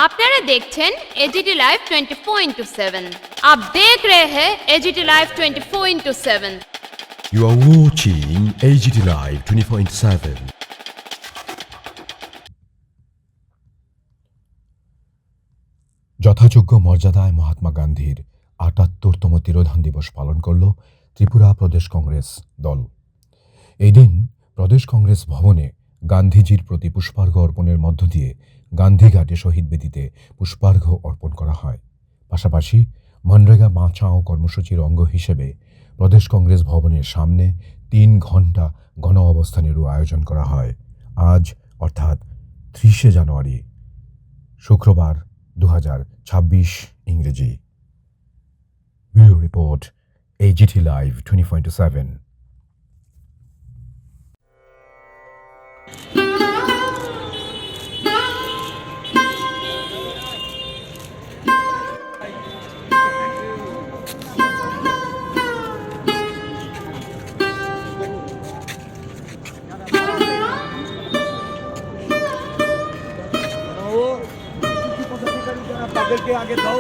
আপনারা দেখছেন AGT live 24/7। आप देख रहे हैं AGT live 24/7। You are watching AGT Live 24/7. যথাযোগ্য মর্যাদায় মহাত্মা গান্ধীর ৭৮তম তিরোধান দিবস পালন করল ত্রিপুরা প্রদেশ কংগ্রেস দল। এই দিন প্রদেশ কংগ্রেস ভবনে গান্ধীজির প্রতি পুষ্পার্ঘ্য অর্পণের মধ্য দিয়ে গান্ধীঘাটে শহীদ বেদিতে পুষ্পার্ঘ্য অর্পণ করা হয়। পাশাপাশি মনরেগা বাঁচাও কর্মসূচির অঙ্গ হিসেবে প্রদেশ কংগ্রেস ভবনের সামনে ৩ ঘণ্টা গণ অবস্থানেরও আয়োজন করা হয়। আজ অর্থাৎ ৩০শে জানুয়ারি শুক্রবার ২০২৬ ইংরেজি। Bureau report AGT Live 24/7। তাদেরকে আগে দাও।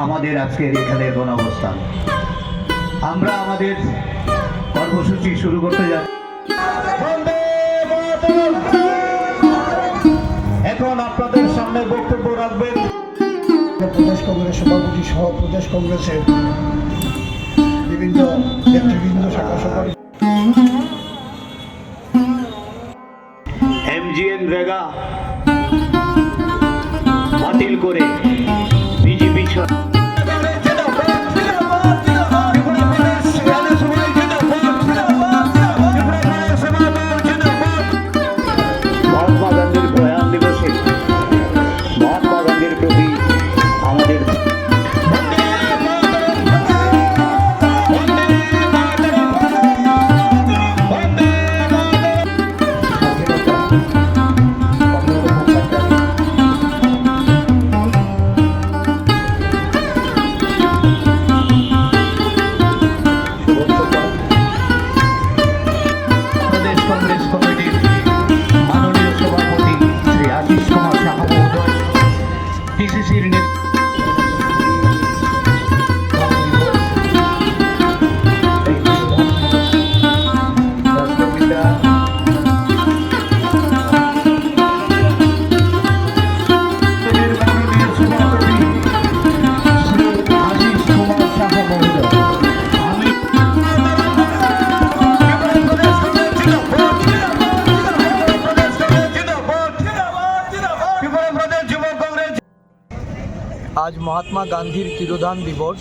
আমাদের আজকের এখানে গণঅবস্থান, আমরা আমাদের কর্মসূচি শুরু করতে যাচ্ছি। এখন আপনাদের সামনে বক্তব্য রাখবেন প্রদেশ কংগ্রেস সভাপতি সহ প্রদেশ কংগ্রেসের বিভিন্ন নেতৃবৃন্দ, শাখা সভাপতি। MGN রেগা বাতিল করে বিজেপি মহাত্মা গান্ধীর প্রয়াণ দিবসে মহাত্মা গান্ধীর প্রতি আমাদের আজ মহাত্মা গান্ধীর তিরোধান দিবস।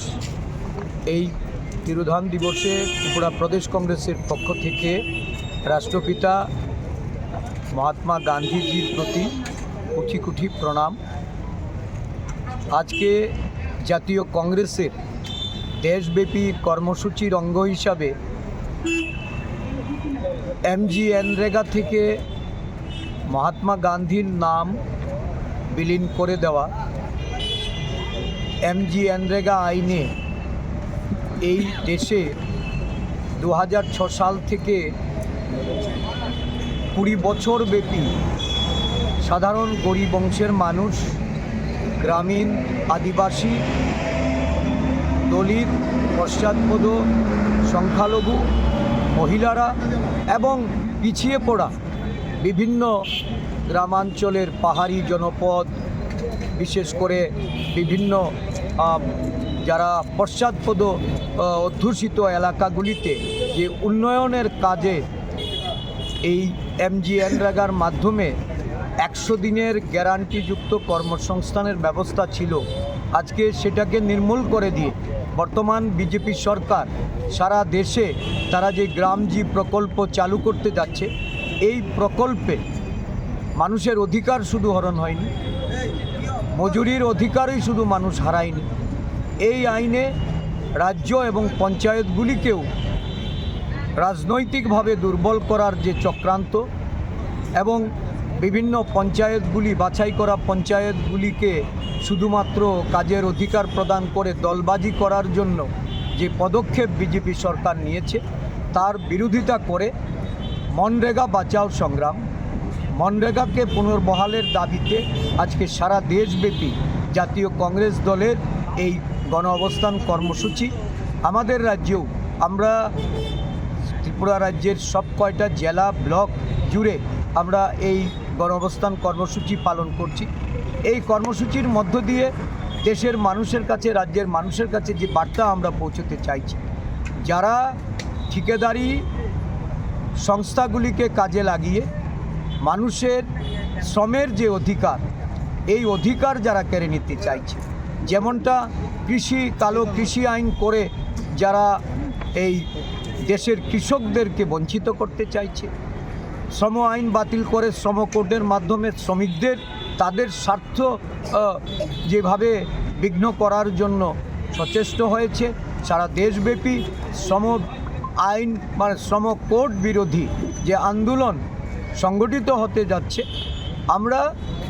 এই তিরোধান দিবসে ত্রিপুরা প্রদেশ কংগ্রেসের পক্ষ থেকে রাষ্ট্রপিতা মহাত্মা গান্ধীজির প্রতি কোটি কোটি প্রণাম। আজকে জাতীয় কংগ্রেসের দেশব্যাপী কর্মসূচির অঙ্গ হিসাবে MGNREGA থেকে মহাত্মা গান্ধীর নাম বিলীন করে দেওয়া, MGNREGA আইনে এই দেশে 2006 সাল থেকে 20 বছর ব্যাপী সাধারণ গরিব অংশের মানুষ, গ্রামীণ, আদিবাসী, দলিত, পশ্চাৎপদ, সংখ্যালঘু, মহিলারা এবং পিছিয়ে পড়া বিভিন্ন গ্রামাঞ্চলের পাহাড়ি জনপদ, বিশেষ করে বিভিন্ন যারা পশ্চাৎপদ অধ্যুষিত এলাকাগুলিতে যে উন্নয়নের কাজে এই MGNREGAর মাধ্যমে 100 দিনের গ্যারান্টিযুক্ত কর্মসংস্থানের ব্যবস্থা ছিল, আজকে সেটাকে নির্মূল করে দিয়ে বর্তমান বিজেপি সরকার সারা দেশে তারা যে গ্রামজি প্রকল্প চালু করতে যাচ্ছে, এই প্রকল্পে মানুষের অধিকার শুধু হরণ হয়নি, মজুরির অধিকারই শুধু মানুষ হারায়নি, এই আইনে রাজ্য এবং পঞ্চায়েতগুলিকেও রাজনৈতিকভাবে দুর্বল করার যে চক্রান্ত এবং বিভিন্ন পঞ্চায়েতগুলি, বাছাই করা পঞ্চায়েতগুলিকে শুধুমাত্র কাজের অধিকার প্রদান করে দলবাজি করার জন্য যে পদক্ষেপ বিজেপি সরকার নিয়েছে, তার বিরোধিতা করে মনরেগা বাঁচাও সংগ্রাম, মনরেগাকে পুনর্বহালের দাবিতে আজকে সারা দেশব্যাপী জাতীয় কংগ্রেস দলের এই গণ অবস্থান কর্মসূচি। আমাদের রাজ্যেও আমরা ত্রিপুরা রাজ্যের সব কয়টা জেলা ব্লক জুড়ে আমরা এই গণ অবস্থান কর্মসূচি পালন করছি। এই কর্মসূচির মধ্য দিয়ে দেশের মানুষের কাছে, রাজ্যের মানুষের কাছে যে বার্তা আমরা পৌঁছতে চাইছি, যারা ঠিকাদারি সংস্থাগুলিকে কাজে লাগিয়ে মানুষের শ্রমের যে অধিকার, এই অধিকার যারা কেড়ে নিতে চাইছে, যেমনটা কালো কৃষি আইন করে যারা এই দেশের কৃষকদেরকে বঞ্চিত করতে চাইছে, শ্রম আইন বাতিল করে শ্রম কোডের মাধ্যমে শ্রমিকদের তাদের স্বার্থ যেভাবে বিঘ্ন করার জন্য সচেষ্ট হয়েছে, সারা দেশব্যাপী শ্রম আইন মানে শ্রম কোড বিরোধী যে আন্দোলন সংগঠিত হতে যাচ্ছে, আমরা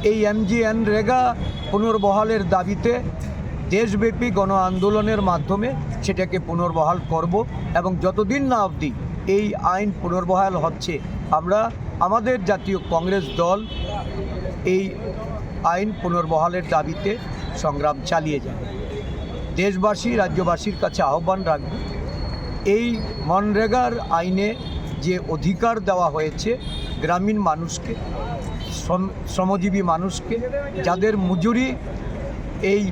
এই MGNREGA পুনর্বহালের দাবিতে দেশব্যাপী গণ আন্দোলনের মাধ্যমে সেটাকে পুনর্বহাল করব এবং যতদিন না অবধি এই আইন পুনর্বহাল হচ্ছে, আমরা আমাদের জাতীয় কংগ্রেস দল এই আইন পুনর্বহালের দাবিতে সংগ্রাম চালিয়ে যায়। দেশবাসী, রাজ্যবাসীর কাছে আহ্বান রাখব, এই মনরেগার আইনে যে অধিকার দেওয়া হয়েছে গ্রামীণ মানুষকে, শ্রমজীবী মানুষকে, যাদের মজুরি এই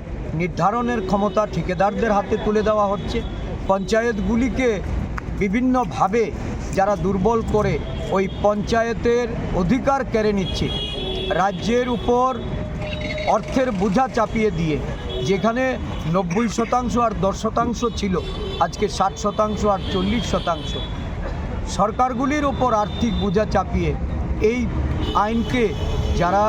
নির্ধারণের ক্ষমতা ঠিকাদারদের হাতে তুলে দেওয়া হচ্ছে, পঞ্চায়েতগুলিকে বিভিন্নভাবে যারা দুর্বল করে ওই পঞ্চায়েতের অধিকার কেড়ে নিচ্ছে, রাজ্যের উপর অর্থের বোঝা চাপিয়ে দিয়ে যেখানে 90% আর 10% ছিল, আজকে 60% আর 40%, সরকারগুলির ওপর আর্থিক বোঝা চাপিয়ে এই আইনকে যারা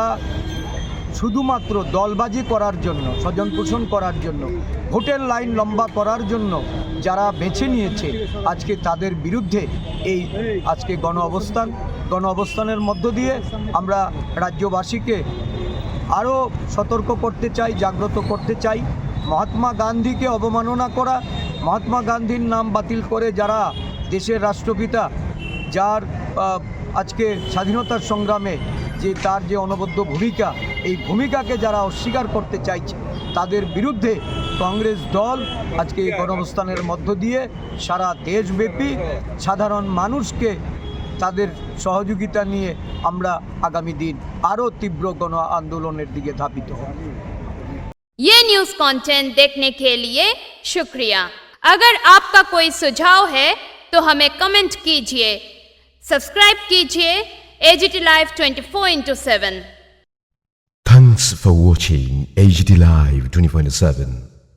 শুধুমাত্র দলবাজি করার জন্য, স্বজন পোষণ করার জন্য, ভোটের লাইন লম্বা করার জন্য যারা বেছে নিয়েছে, আজকে তাদের বিরুদ্ধে এই আজকে গণ অবস্থানের মধ্য দিয়ে আমরা রাজ্যবাসীকে আরও সতর্ক করতে চাই, জাগ্রত করতে চাই। মহাত্মা গান্ধীকে অবমাননা করা, মহাত্মা গান্ধীর নাম বাতিল করে যারা দেশের রাষ্ট্রপিতা, যার আজকে স্বাধীনতার সংগ্রামে যে তার যে অনবদ্য ভূমিকা, এই ভূমিকাকে যারা অস্বীকার করতে চাইছে, তাদের বিরুদ্ধে কংগ্রেস দল আজকে এই গণঅবস্থানের মধ্য দিয়ে সারা দেশব্যাপী সাধারণ মানুষকে তাদের সহযোগিতা নিয়ে আমরা আগামী দিন আরও তীব্র গণ আন্দোলনের দিকে ধাবিত হব। ये न्यूज़ कंटेंट देखने के लिए शुक्रिया। अगर आपका कोई सुझाव है तो हमें कमेंट कीजिए, सब्सक्राइब कीजिए AGT Live 24/7। Thanks for watching AGT Live 24/7.